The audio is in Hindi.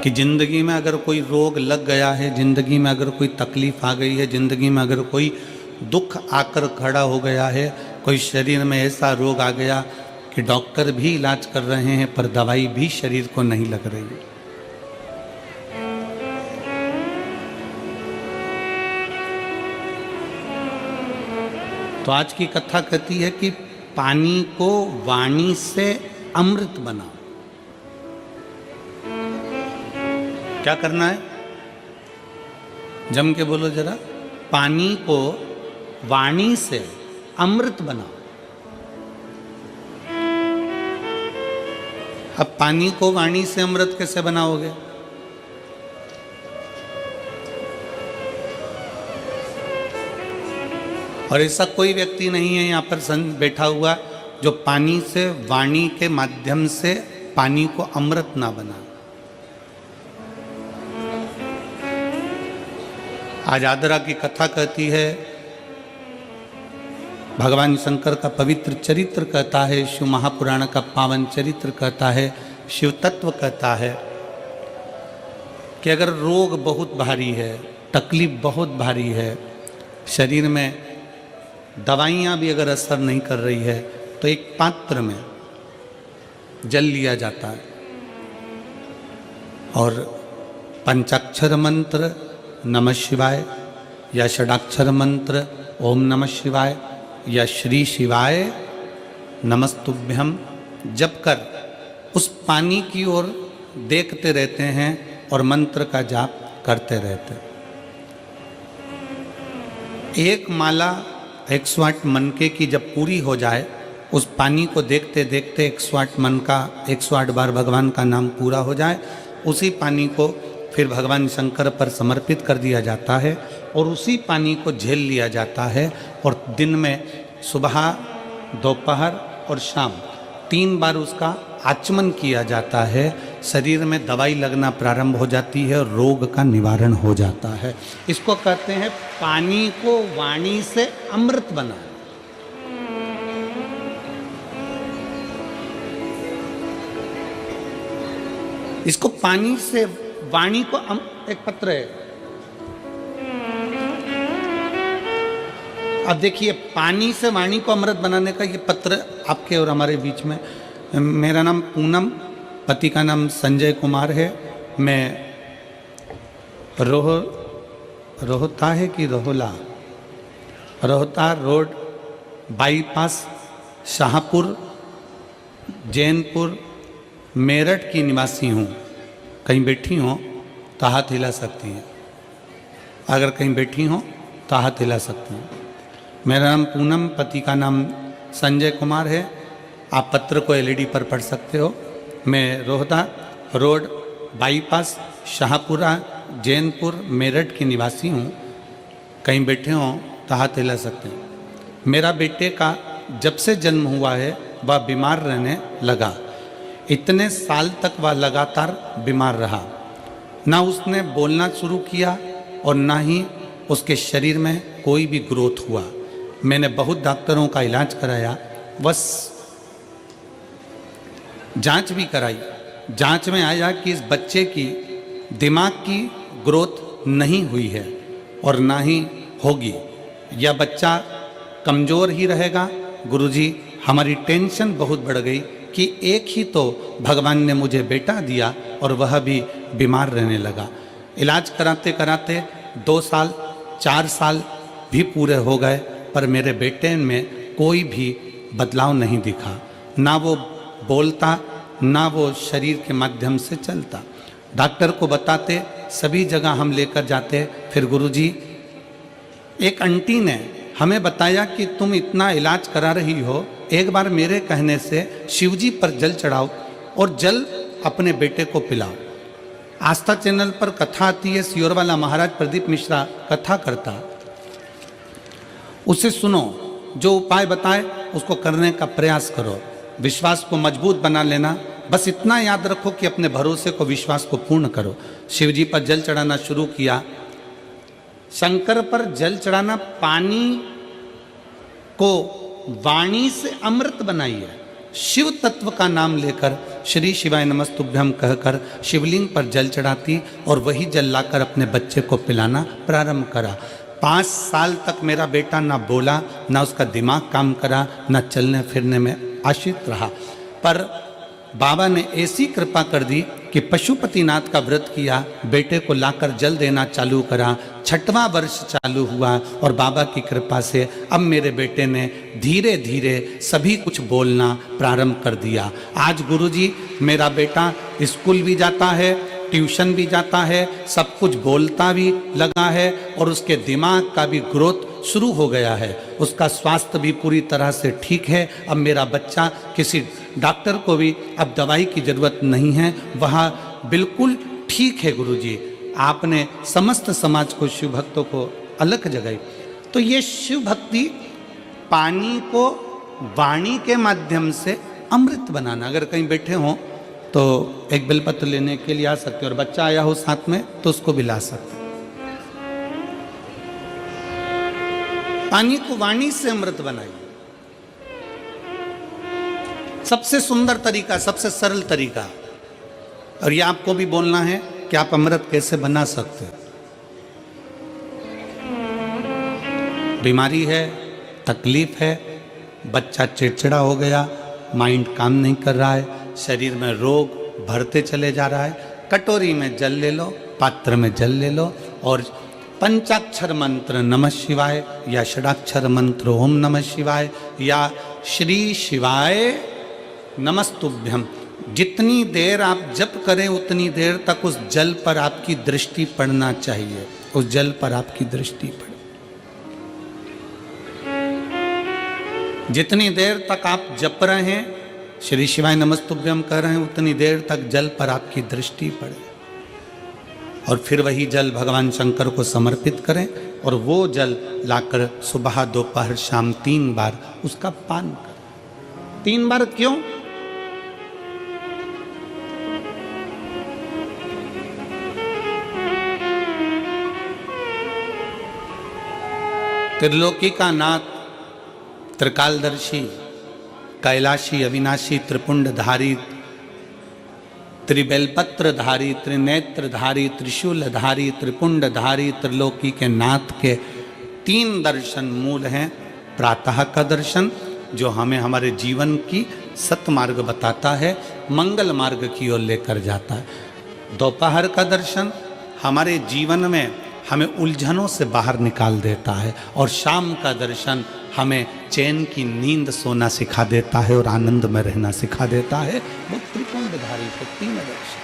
कि जिंदगी में अगर कोई रोग लग गया है, जिंदगी में अगर कोई तकलीफ आ गई है, जिंदगी में अगर कोई दुख आकर खड़ा हो गया है, कोई शरीर में ऐसा रोग आ गया कि डॉक्टर भी इलाज कर रहे हैं पर दवाई भी शरीर को नहीं लग रही है, तो आज की कथा कहती है कि पानी को वाणी से अमृत बनाओ। क्या करना है? जम के बोलो जरा। पानी को वाणी से अमृत बनाओ। अब पानी को वाणी से अमृत कैसे बनाओगे? और ऐसा कोई व्यक्ति नहीं है यहाँ पर बैठा हुआ जो पानी से, वाणी के माध्यम से पानी को अमृत ना बना। आज आदरा की कथा कहती है, भगवान शंकर का पवित्र चरित्र कहता है, शिव महापुराण का पावन चरित्र कहता है, शिव तत्व कहता है कि अगर रोग बहुत भारी है, तकलीफ बहुत भारी है, शरीर में दवाइयाँ भी अगर असर नहीं कर रही है, तो एक पात्र में जल लिया जाता है और पंचाक्षर मंत्र नमः शिवाय या षडाक्षर मंत्र ओम नमः शिवाय या श्री शिवाय नमस्तुभ्यम जप कर उस पानी की ओर देखते रहते हैं और मंत्र का जाप करते रहते हैं। एक माला 108 मनके की जब पूरी हो जाए, उस पानी को देखते देखते 108 मन का 108 बार भगवान का नाम पूरा हो जाए, उसी पानी को फिर भगवान शंकर पर समर्पित कर दिया जाता है और उसी पानी को झेल लिया जाता है और दिन में सुबह, दोपहर और शाम 3 बार उसका आचमन किया जाता है। शरीर में दवाई लगना प्रारंभ हो जाती है और रोग का निवारण हो जाता है। इसको कहते हैं पानी को वाणी से अमृत बना। इसको पानी से वाणी को एक पत्र है। अब देखिए, पानी से वाणी को अमृत बनाने का ये पत्र आपके और हमारे बीच में। मेरा नाम पूनम, पति का नाम संजय कुमार है। मैं रोहता है कि रोहता रोड बाईपास शाहपुर जैनपुर मेरठ की निवासी हूँ। कहीं बैठी हो तो हाथ हिला सकती हैं, अगर कहीं बैठी हो तो हाथ हिला सकती हैं। मेरा नाम पूनम, पति का नाम संजय कुमार है। आप पत्र को एलईडी पर पढ़ सकते हो। मैं रोहता रोड बाईपास शाहपुरा जैनपुर मेरठ की निवासी हूँ। कहीं बैठे हो तो हाथ हिला सकते हैं। मेरा बेटे का जब से जन्म हुआ है वह बीमार रहने लगा। इतने साल तक वह लगातार बीमार रहा। ना उसने बोलना शुरू किया और ना ही उसके शरीर में कोई भी ग्रोथ हुआ। मैंने बहुत डॉक्टरों का इलाज कराया, बस जांच भी कराई। जांच में आया कि इस बच्चे की दिमाग की ग्रोथ नहीं हुई है और ना ही होगी। यह बच्चा कमज़ोर ही रहेगा। गुरुजी, हमारी टेंशन बहुत बढ़ गई कि एक ही तो भगवान ने मुझे बेटा दिया और वह भी बीमार रहने लगा। इलाज कराते कराते 2 साल 4 साल भी पूरे हो गए, पर मेरे बेटे में कोई भी बदलाव नहीं दिखा। ना वो बोलता, ना वो शरीर के माध्यम से चलता। डॉक्टर को बताते, सभी जगह हम लेकर जाते। फिर गुरुजी, एक आंटी ने हमें बताया कि तुम इतना इलाज करा रही हो, एक बार मेरे कहने से शिवजी पर जल चढ़ाओ और जल अपने बेटे को पिलाओ। आस्था चैनल पर कथा आती है, सियोर वाला महाराज प्रदीप मिश्रा कथा करता, उसे सुनो, जो उपाय बताए उसको करने का प्रयास करो, विश्वास को मजबूत बना लेना। बस इतना याद रखो कि अपने भरोसे को, विश्वास को पूर्ण करो। शिवजी पर जल चढ़ाना शुरू किया। शंकर पर जल चढ़ाना, पानी को वाणी से अमृत बनाइए। शिव तत्व का नाम लेकर श्री शिवाय नमस्तुभ्यम कहकर शिवलिंग पर जल चढ़ाती और वही जल लाकर अपने बच्चे को पिलाना प्रारंभ करा। 5 साल तक मेरा बेटा ना बोला, ना उसका दिमाग काम करा, ना चलने फिरने में आश्रित रहा। पर बाबा ने ऐसी कृपा कर दी कि पशुपतिनाथ का व्रत किया, बेटे को लाकर जल देना चालू करा। 6वां वर्ष चालू हुआ और बाबा की कृपा से अब मेरे बेटे ने धीरे धीरे सभी कुछ बोलना प्रारंभ कर दिया। आज गुरुजी मेरा बेटा स्कूल भी जाता है, ट्यूशन भी जाता है, सब कुछ बोलता भी लगा है और उसके दिमाग का भी ग्रोथ शुरू हो गया है। उसका स्वास्थ्य भी पूरी तरह से ठीक है। अब मेरा बच्चा किसी डॉक्टर को भी अब दवाई की जरूरत नहीं है, वह बिल्कुल ठीक है। गुरुजी आपने समस्त समाज को, शिव भक्तों को अलग जगाई। तो ये शिव भक्ति पानी को वाणी के माध्यम से अमृत बनाना। अगर कहीं बैठे हों तो एक बेलपत्र लेने के लिए आ सकते, और बच्चा आया हो साथ में तो उसको भी ला सकते। पानी को वाणी से अमृत बनाइए। सबसे सुंदर तरीका, सबसे सरल तरीका। और ये आपको भी बोलना है कि आप अमृत कैसे बना सकते। बीमारी है, तकलीफ है, बच्चा चिड़चिड़ा हो गया, माइंड काम नहीं कर रहा है, शरीर में रोग भरते चले जा रहा है, कटोरी में जल ले लो, पात्र में जल ले लो और पंचाक्षर मंत्र नमः शिवाय या षडाक्षर मंत्र ओम नमः शिवाय या श्री शिवाय नमस्तुभ्यम, जितनी देर आप जप करें उतनी देर तक उस जल पर आपकी दृष्टि पड़ना चाहिए। उस जल पर आपकी दृष्टि पड़े। जितनी देर तक आप जप रहे हैं, श्री शिवाय नमस्तुभ्यम कह रहे हैं, उतनी देर तक जल पर आपकी दृष्टि पड़े। और फिर वही जल भगवान शंकर को समर्पित करें और वो जल लाकर सुबह दोपहर शाम 3 बार उसका पान करें। 3 बार क्यों? त्रिलोकी का नाथ, त्रिकालदर्शी, कैलाशी, अविनाशी, त्रिपुंडधारी, त्रिबेलपत्रधारी, त्रिनेत्रधारी, त्रिशूलधारी, त्रिपुंडधारी, त्रिलोकी के नाथ के 3 दर्शन मूल हैं। प्रातः का दर्शन जो हमें हमारे जीवन की सतमार्ग बताता है, मंगल मार्ग की ओर लेकर जाता है। दोपहर का दर्शन हमारे जीवन में हमें उलझनों से बाहर निकाल देता है। और शाम का दर्शन हमें चैन की नींद सोना सिखा देता है और आनंद में रहना सिखा देता है। वो त्रिपुंडधारी को 3 दर्शन।